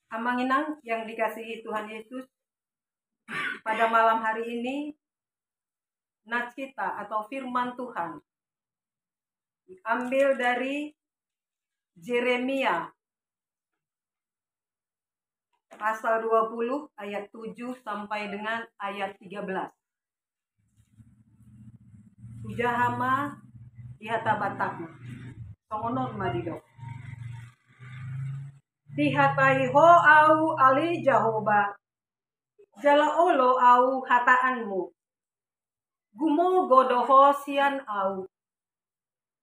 Amanginang yang dikasihi Tuhan Yesus, pada malam hari ini nacita atau firman Tuhan diambil dari Yeremia pasal 20 ayat 7 sampai dengan ayat 13. Ujahama ihata batakna songonon madidok dihatai ho au ali Jahoba jala olo au hataanmu gumo godoho sian au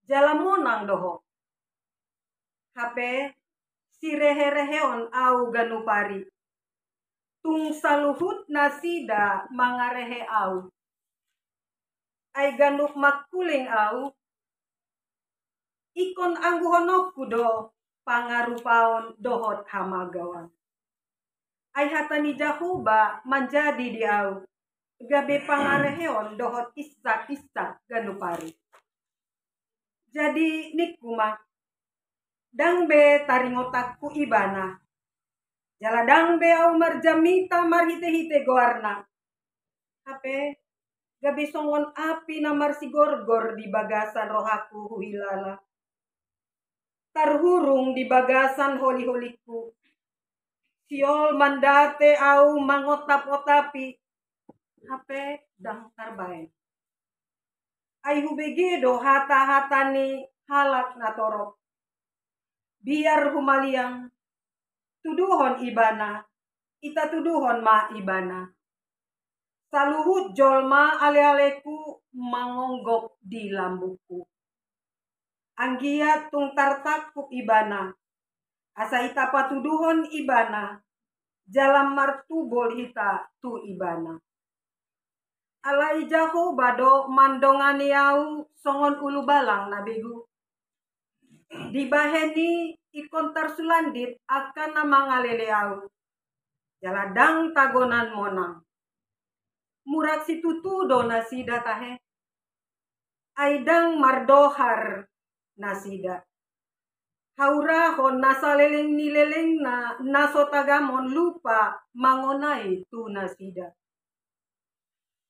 jala monang doho hape sirehereheon au ganupari tung saluhut nasida mangarehe au ai ganup makuling au ikon angguhonok kudo pangarupaon dohot hamagawan ai hatani Jahoba menjadi di au gabe pangareheon dohot isak ganupari. Jadi nikuma dangbe taringotakku ibana jala dangbe au marjamita marhite-hite goarna hape gabe songon api namar sigorgor di bagasan rohaku huilala tarhurung di bagasan holi-holiku siol mandate au mangotap-otapi hape dang tarbaen ai hubegedo hata-hatani halak natorok biar humaliang tuduhon ibana ita tuduhon ma ibana saluhut jolma ale-aleku mangonggok di lambuku anggiat tung tartakku ibana asa ita patuduhon ibana jalam martubol hita tu ibana alai Jahoba do mandongani au songon ulu balang na begu dibaheni ikon tarsulandit akan namangalele au jaladang tagonan monang murak situtudo nasida tahe aidang mardohar nasida haura hon nasaleleng nileleng na nasotagamon lupa mangonai tu nasida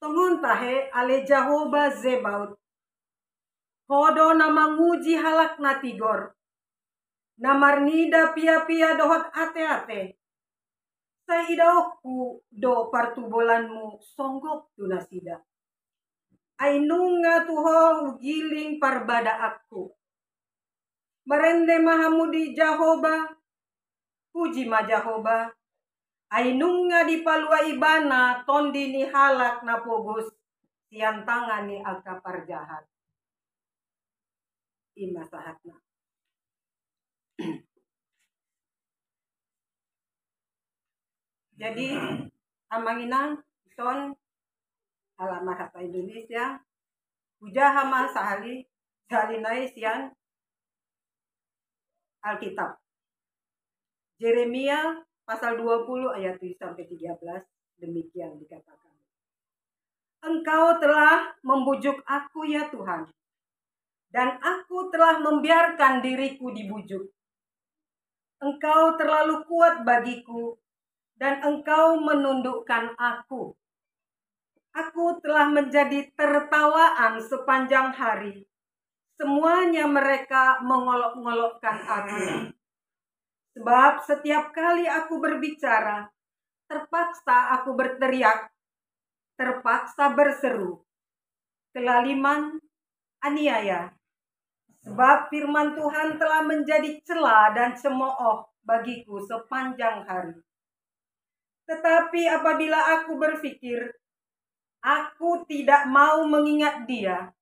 tongon tahe ale Jahoba Zebaut hodo namanguji halak natigor namarnida pia-pia dohot ate-ate sai idaoku do partubolanmu songgok tu nasida ainunga tuho ugiling parbada aku marende mahamudi Jahoba puji ma Jahoba ainunga di palua ibana tondi ni halak na pogos siang tangan ni akapar jahat ima sahatna. Jadi amanginang son alamat hata Indonesia hujahama sahali salinai sian Alkitab Yeremia pasal 20 ayat 7 sampai 13 demikian dikatakan. Engkau telah membujuk aku ya Tuhan, dan aku telah membiarkan diriku dibujuk. Engkau terlalu kuat bagiku, dan engkau menundukkan aku. Aku telah menjadi tertawaan sepanjang hari. Semuanya mereka mengolok-ngolokkan aku. Sebab setiap kali aku berbicara, terpaksa aku berteriak, terpaksa berseru, kelaliman, aniaya. Sebab firman Tuhan telah menjadi cela dan cemooh bagiku sepanjang hari. Tetapi apabila aku berpikir, aku tidak mau mengingat dia,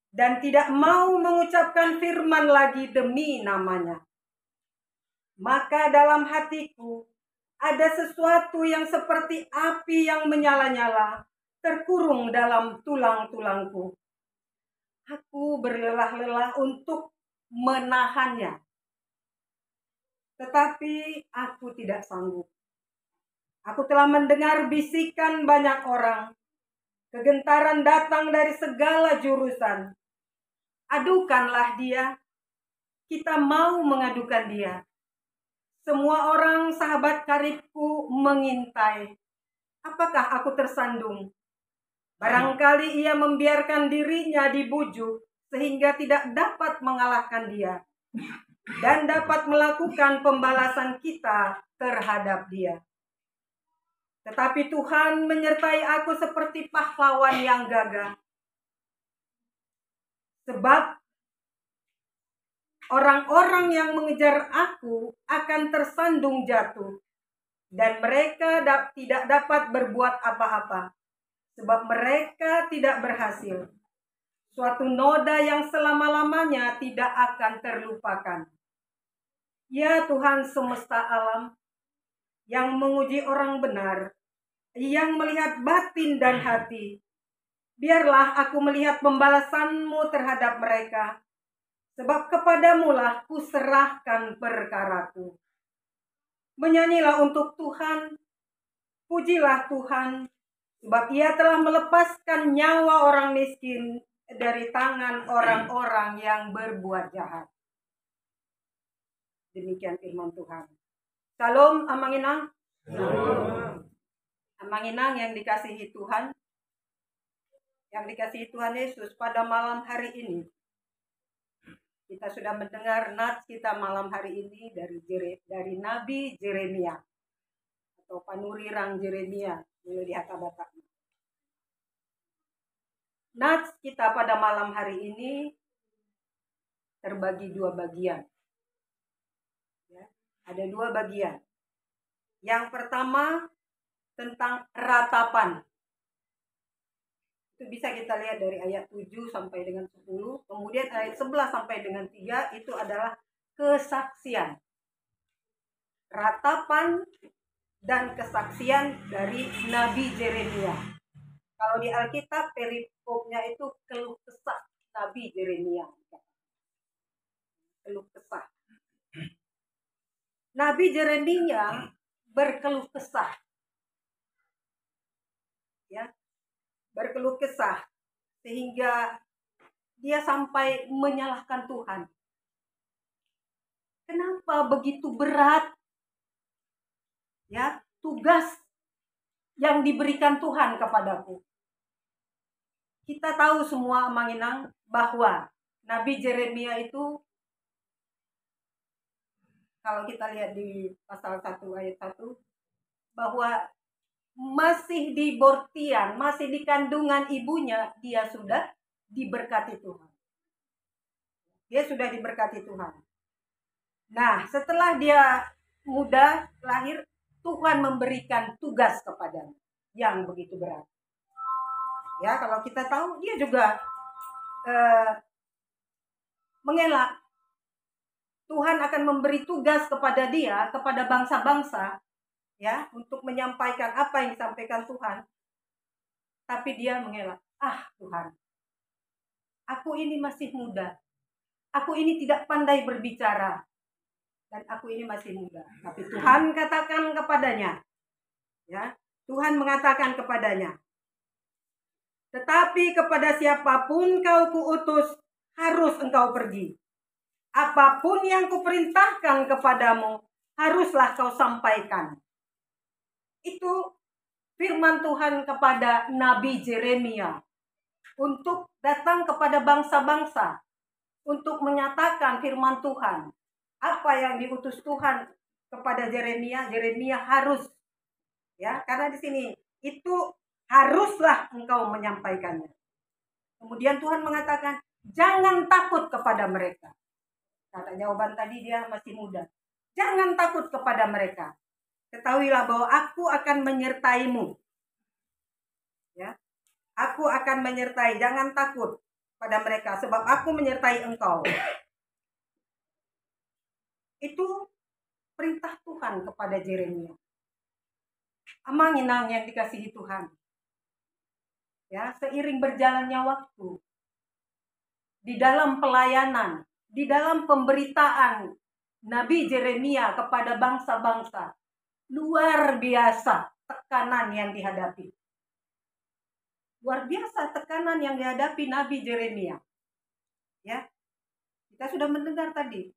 dan tidak mau mengucapkan firman lagi demi namanya. Maka dalam hatiku ada sesuatu yang seperti api yang menyala-nyala, terkurung dalam tulang-tulangku. Aku berlelah-lelah untuk menahannya. Tetapi aku tidak sanggup. Aku telah mendengar bisikan banyak orang. Kegentaran datang dari segala jurusan. Adukanlah dia. Kita mau mengadukan dia. Semua orang sahabat karibku mengintai. Apakah aku tersandung? Barangkali ia membiarkan dirinya dibujuk sehingga tidak dapat mengalahkan dia dan dapat melakukan pembalasan kita terhadap dia. Tetapi Tuhan menyertai aku seperti pahlawan yang gagah. Sebab orang-orang yang mengejar aku akan tersandung jatuh, dan mereka tidak dapat berbuat apa-apa, sebab mereka tidak berhasil. Suatu noda yang selama-lamanya tidak akan terlupakan. Ya Tuhan semesta alam, yang menguji orang benar, yang melihat batin dan hati, biarlah aku melihat pembalasan-Mu terhadap mereka, sebab kepadamu-lah kuserahkan perkaraku. Menyanyilah untuk Tuhan, pujilah Tuhan, sebab Ia telah melepaskan nyawa orang miskin dari tangan orang-orang yang berbuat jahat. Demikian firman Tuhan. Salam Amanginang. Amanginang yang dikasihi Tuhan. Yang dikasihi Tuhan Yesus, pada malam hari ini kita sudah mendengar nats kita malam hari ini dari Nabi Yeremia atau Panurirang Yeremia boleh dihata-bata. Nats kita pada malam hari ini terbagi dua bagian. Ya, ada dua bagian. Yang pertama tentang ratapan. Itu bisa kita lihat dari ayat 7 sampai dengan 10. Kemudian ayat 11 sampai dengan 3 itu adalah kesaksian. Ratapan dan kesaksian dari Nabi Yeremia. Kalau di Alkitab perikopnya itu keluh kesah Nabi Yeremia. Keluh kesah. Nabi Yeremia berkeluh kesah. Ya, berkeluh kesah sehingga dia sampai menyalahkan Tuhan. Kenapa begitu berat ya tugas yang diberikan Tuhan kepadaku? Kita tahu semua Amanginang bahwa Nabi Yeremia itu, kalau kita lihat di pasal 1 ayat 1, bahwa masih di bortian, masih di kandungan ibunya, dia sudah diberkati Tuhan. Dia sudah diberkati Tuhan. Nah, setelah dia muda lahir, Tuhan memberikan tugas kepadanya yang begitu berat. Ya, kalau kita tahu dia juga mengelak. Tuhan akan memberi tugas kepada dia, kepada bangsa-bangsa, ya, untuk menyampaikan apa yang disampaikan Tuhan. Tapi dia mengelak. Ah Tuhan, aku ini masih muda. Aku ini tidak pandai berbicara. Dan aku ini masih muda. Tapi Tuhan katakan kepadanya. Ya, Tuhan mengatakan kepadanya. Tetapi kepada siapapun kau kuutus, harus engkau pergi. Apapun yang kuperintahkan kepadamu, haruslah kau sampaikan. Itu firman Tuhan kepada Nabi Yeremia untuk datang kepada bangsa-bangsa untuk menyatakan firman Tuhan. Apa yang diutus Tuhan kepada Yeremia, Yeremia harus, ya, karena di sini itu haruslah engkau menyampaikannya. Kemudian Tuhan mengatakan, jangan takut kepada mereka. Kata jawaban tadi dia masih muda. Jangan takut kepada mereka. Ketahuilah bahwa aku akan menyertaimu. Ya, aku akan menyertai. Jangan takut pada mereka, sebab aku menyertai engkau. Itu perintah Tuhan kepada Yeremia. Amanginang yang dikasihi Tuhan. Ya, seiring berjalannya waktu, di dalam pelayanan, di dalam pemberitaan Nabi Yeremia kepada bangsa-bangsa, luar biasa tekanan yang dihadapi. Luar biasa tekanan yang dihadapi Nabi Yeremia. Ya, kita sudah mendengar tadi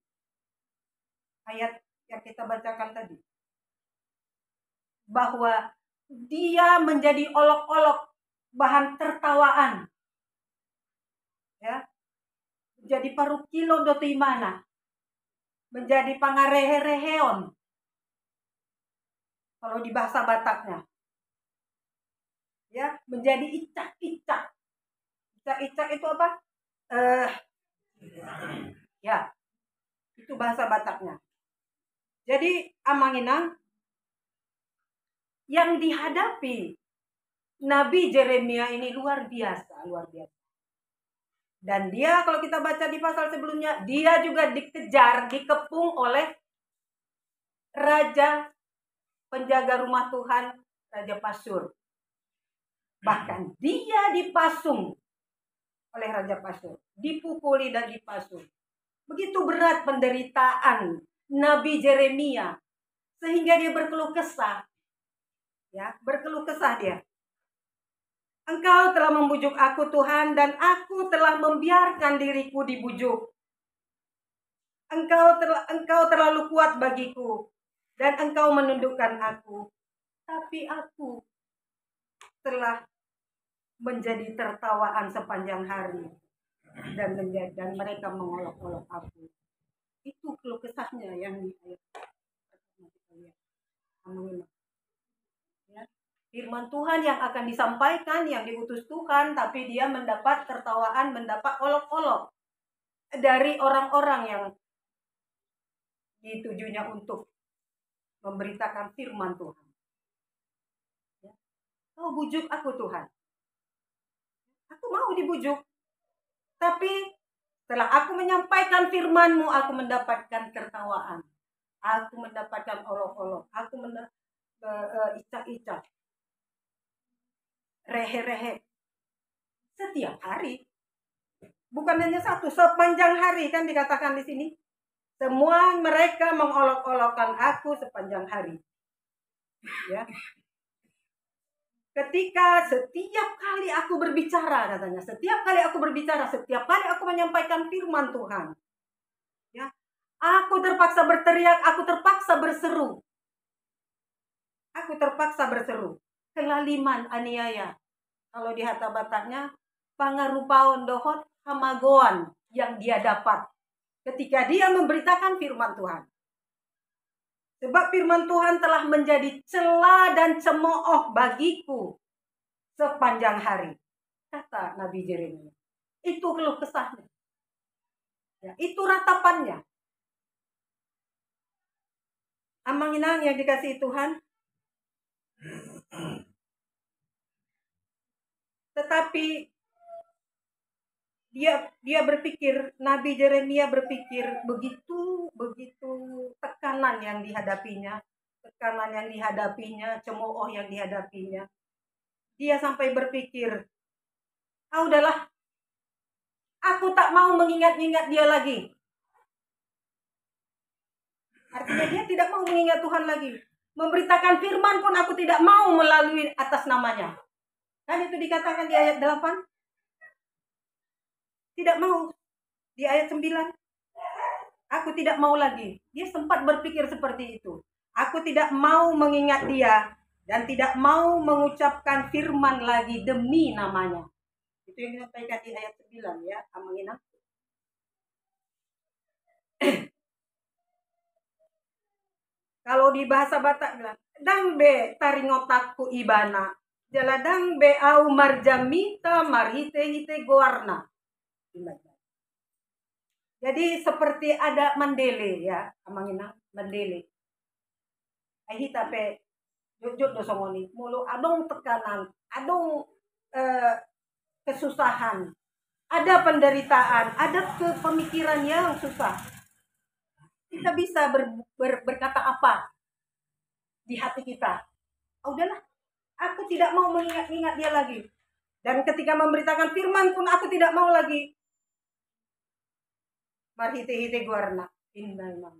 ayat yang kita bacakan tadi. Bahwa dia menjadi olok-olok, bahan tertawaan. Ya. Menjadi parukilo dotimana. Menjadi pangarehe-reheon. Kalau di bahasa Bataknya. Ya, menjadi icak-icak. Icak-icak itu apa? Ya, itu bahasa Bataknya. Jadi Amanginang yang dihadapi Nabi Yeremia ini luar biasa, luar biasa. Dan dia kalau kita baca di pasal sebelumnya, dia juga dikejar, dikepung oleh raja penjaga rumah Tuhan, Raja Pasur. Bahkan dia dipasung oleh Raja Pasur, dipukuli dan dipasung. Begitu berat penderitaan Nabi Yeremia sehingga dia berkeluh kesah. Ya, berkeluh kesah dia. Engkau telah membujuk aku Tuhan, dan aku telah membiarkan diriku dibujuk. Engkau terlalu kuat bagiku, dan engkau menundukkan aku. Tapi aku telah menjadi tertawaan sepanjang hari, dan mereka mengolok-olok aku. Itu keluh kesahnya yang di ayat ya. Firman Tuhan yang akan disampaikan, yang diutus Tuhan, tapi dia mendapat tertawaan, mendapat olok-olok dari orang-orang yang ditujunya untuk memberitakan firman Tuhan. Ya. Oh, bujuk aku Tuhan. Aku mau dibujuk. Tapi setelah aku menyampaikan firman-Mu, aku mendapatkan tertawaan. Aku mendapatkan olok-olok. Aku icak-icak. Rehe-rehe. Setiap hari. Bukan hanya satu, sepanjang hari kan dikatakan di sini. Semua mereka mengolok-olokkan aku sepanjang hari. Ya. Ketika setiap kali aku berbicara, katanya, setiap kali aku berbicara, setiap kali aku menyampaikan firman Tuhan, ya, aku terpaksa berteriak, aku terpaksa berseru. Aku terpaksa berseru. Kelaliman aniaya. Kalau di Hata Bataknya, pangarupaon dohot hamagoan yang dia dapat ketika dia memberitakan firman Tuhan. Sebab firman Tuhan telah menjadi celah dan cemooh bagiku sepanjang hari, kata Nabi Yeremia. Itu keluh kesahnya. Ya, itu ratapannya. Amanginang yang dikasihi Tuhan. Tetapi dia berpikir, Nabi Yeremia berpikir begitu tekanan yang dihadapinya, cemooh yang dihadapinya. Dia sampai berpikir, udahlah, aku tak mau mengingat-ingat dia lagi. Artinya dia tidak mau mengingat Tuhan lagi. Memberitakan firman pun aku tidak mau melalui atas namanya. Kan itu dikatakan di ayat 8. Tidak mau. Di ayat 9. Aku tidak mau lagi. Dia sempat berpikir seperti itu. Aku tidak mau mengingat dia. Dan tidak mau mengucapkan firman lagi demi namanya. Itu yang disampaikan di ayat 9 ya. Amanginang. Kalau di bahasa Batak bilang, dangbe taringotakku ibana, jaladang be au marjamita marite hite goarna. Jadi seperti ada mandele ya, Amanginang, mandele. Ahita pe jujur dosongoni, mulu adong tekanan, adong kesusahan, ada penderitaan, ada pemikiran yang susah. Kita bisa berkata apa di hati kita? Udahlah, aku tidak mau mengingat-ingat dia lagi. Dan ketika memberitakan firman pun aku tidak mau lagi. Marhite-hite guarna, indaiman,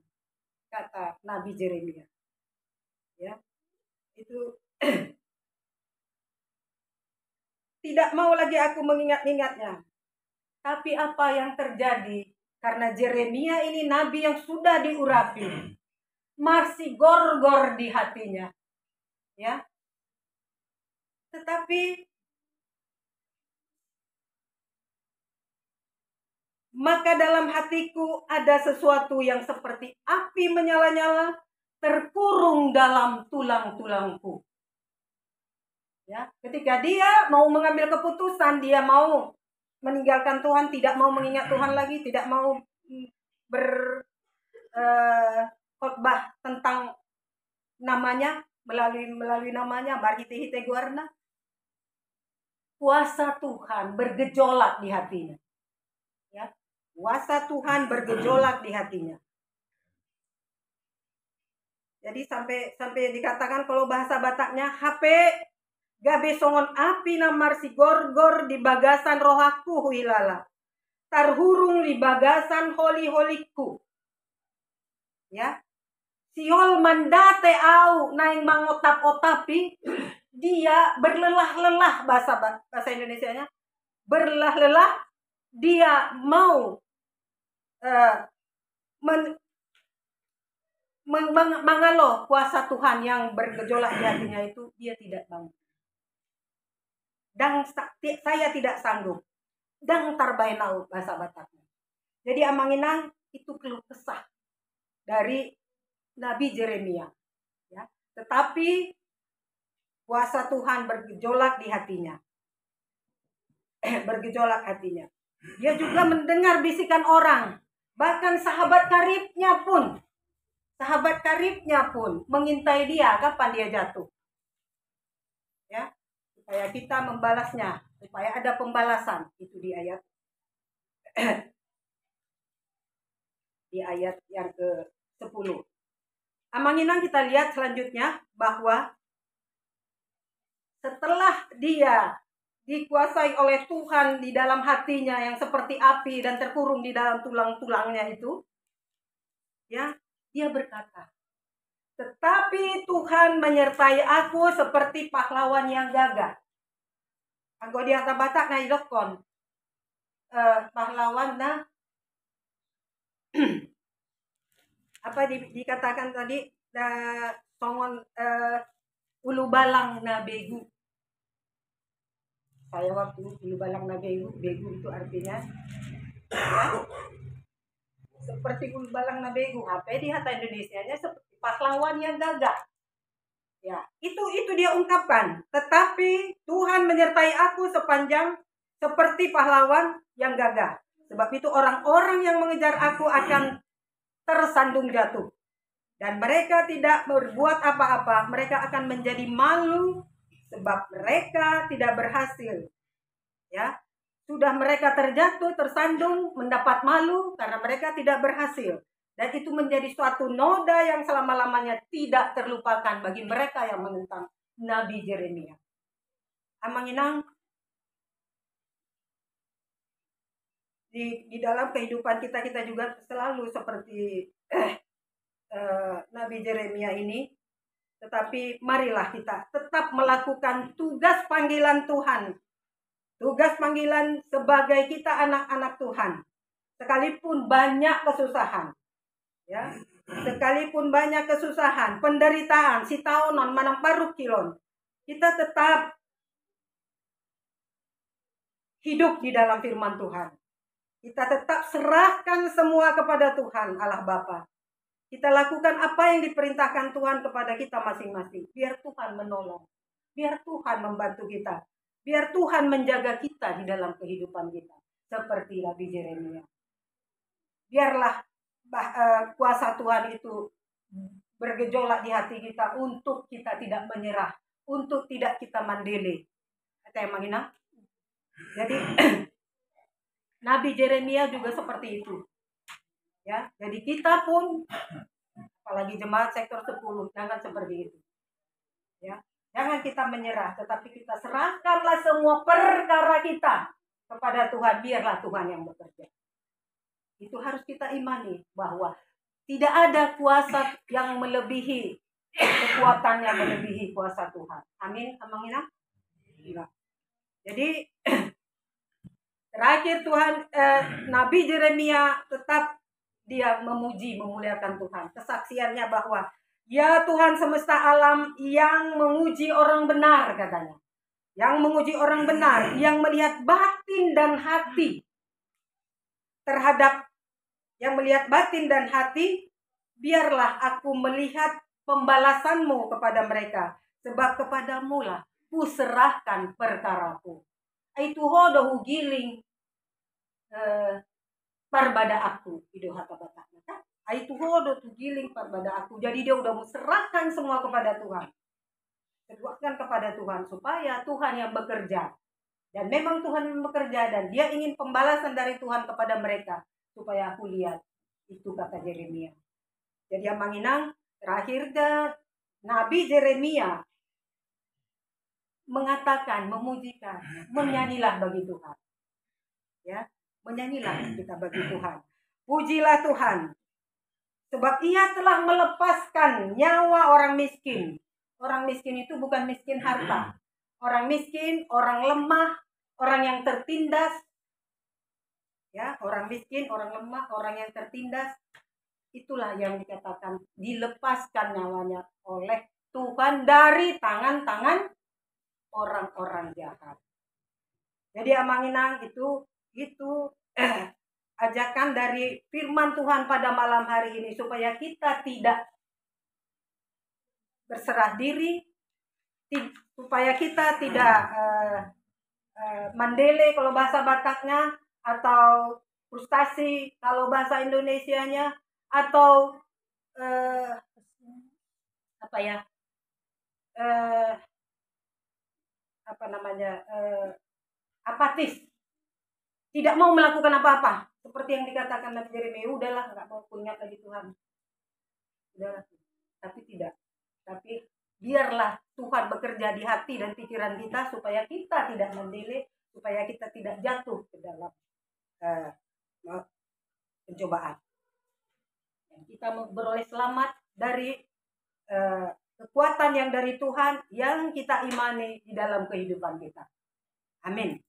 kata Nabi Yeremia. Ya, itu tidak mau lagi aku mengingat-ingatnya. Tapi apa yang terjadi? Karena Yeremia ini nabi yang sudah diurapi. masih gor-gor di hatinya. Ya. Tetapi maka dalam hatiku ada sesuatu yang seperti api menyala-nyala, terkurung dalam tulang-tulangku. Ya, ketika dia mau mengambil keputusan, dia mau meninggalkan Tuhan, tidak mau mengingat Tuhan lagi, tidak mau berkhotbah tentang namanya, melalui namanya, Barhite-hite Guarna. Kuasa Tuhan bergejolak di hatinya. Ya, kuasa Tuhan bergejolak di hatinya. Jadi sampai dikatakan kalau bahasa Bataknya, HP gabe songon api namar si gor-gor di bagasan rohaku huilala. Terhurung di bagasan holi-holiku. Ya. Siol mandate au naing mangotap-otapi, dia berlelah-lelah bahasa Indonesianya. Berlelah-lelah, dia mau mengaloh kuasa Tuhan yang bergejolak di hatinya itu, dia tidak bangun. Dan saya tidak sanggup. Dan tarbainau bahasa Bataknya. Jadi amanginang itu keluh kesah dari Nabi Yeremia. Ya. Tetapi kuasa Tuhan bergejolak di hatinya. Bergejolak hatinya. Dia juga mendengar bisikan orang. Bahkan sahabat karibnya pun mengintai dia kapan dia jatuh. Ya, supaya kita membalasnya, supaya ada pembalasan. Itu di ayat yang ke-10. Amanginang kita lihat selanjutnya bahwa setelah dia dikuasai oleh Tuhan di dalam hatinya yang seperti api dan terkurung di dalam tulang-tulangnya itu, ya, dia berkata, tetapi Tuhan menyertai aku seperti pahlawan yang gagah. Anggo di atas Batak na ilokon pahlawan na apa dikatakan tadi, songon ulu balang na begu. Saya waktu ulu balang na begu itu artinya ya, seperti ulu balang na begu. Apa di hata Indonesianya seperti pahlawan yang gagah. Ya, itu dia ungkapkan. Tetapi Tuhan menyertai aku seperti pahlawan yang gagah. Sebab itu orang-orang yang mengejar aku akan tersandung jatuh. Dan mereka tidak berbuat apa-apa. Mereka akan menjadi malu sebab mereka tidak berhasil. Ya, sudah mereka terjatuh, tersandung, mendapat malu karena mereka tidak berhasil. Dan itu menjadi suatu noda yang selama-lamanya tidak terlupakan bagi mereka yang menentang Nabi Yeremia. Amanginang, di dalam kehidupan kita juga selalu seperti Nabi Yeremia ini. Tetapi marilah kita tetap melakukan tugas panggilan Tuhan. Tugas panggilan sebagai kita anak-anak Tuhan. Sekalipun banyak kesusahan. Ya, sekalipun banyak kesusahan, penderitaan, si taonon manang paruk kilon, kita tetap hidup di dalam firman Tuhan. Kita tetap serahkan semua kepada Tuhan Allah Bapa. Kita lakukan apa yang diperintahkan Tuhan kepada kita masing-masing. Biar Tuhan menolong. Biar Tuhan membantu kita. Biar Tuhan menjaga kita di dalam kehidupan kita. Seperti Nabi Yeremia. Biarlah kuasa Tuhan itu bergejolak di hati kita untuk kita tidak menyerah. Untuk tidak kita mandele. Kata yang menghina. Jadi Nabi Yeremia juga seperti itu. Ya, jadi kita pun apalagi jemaat sektor 10 jangan seperti itu. Ya, jangan kita menyerah, tetapi kita serahkanlah semua perkara kita kepada Tuhan, biarlah Tuhan yang bekerja. Itu harus kita imani bahwa tidak ada kuasa yang melebihi kekuatan yang melebihi kuasa Tuhan. Amin, amangina. Jadi terakhir Nabi Yeremia tetap dia memuji, memuliakan Tuhan. Kesaksiannya bahwa, ya Tuhan semesta alam yang menguji orang benar, katanya. Yang menguji orang benar, yang melihat batin dan hati. Terhadap yang melihat batin dan hati, biarlah aku melihat pembalasanmu kepada mereka. Sebab kepadamu lah kuserahkan perkaraku. Itu hodo hugiling parbada aku. Itu kata batanya. Itu hodo hugiling parbada aku. Jadi dia udah serahkan semua kepada Tuhan. Serahkan kepada Tuhan supaya Tuhan yang bekerja. Dan memang Tuhan yang bekerja dan dia ingin pembalasan dari Tuhan kepada mereka. Supaya aku lihat. Itu kata Yeremia. Jadi yang manginang terakhir Nabi Yeremia mengatakan, memujikan, menyanyilah bagi Tuhan. Ya, menyanyilah kita bagi Tuhan. Pujilah Tuhan. Sebab ia telah melepaskan nyawa orang miskin. Orang miskin itu bukan miskin harta. Orang miskin, orang lemah, orang yang tertindas. Ya, orang miskin, orang lemah, orang yang tertindas. Itulah yang dikatakan dilepaskan nyawanya oleh Tuhan dari tangan-tangan orang-orang jahat. Jadi amanginang itu ajakan dari firman Tuhan pada malam hari ini supaya kita tidak berserah diri, supaya kita tidak mandele kalau bahasa Bataknya, atau frustasi kalau bahasa Indonesianya, atau apatis, tidak mau melakukan apa-apa seperti yang dikatakan Nabi Yeremia. Udahlah, nggak mau punya lagi Tuhan, udahlah. Tapi biarlah Tuhan bekerja di hati dan pikiran kita supaya kita tidak mendele, supaya kita tidak jatuh ke dalam pencobaan. Dan kita beroleh selamat dari kekuatan yang dari Tuhan yang kita imani di dalam kehidupan kita. Amin.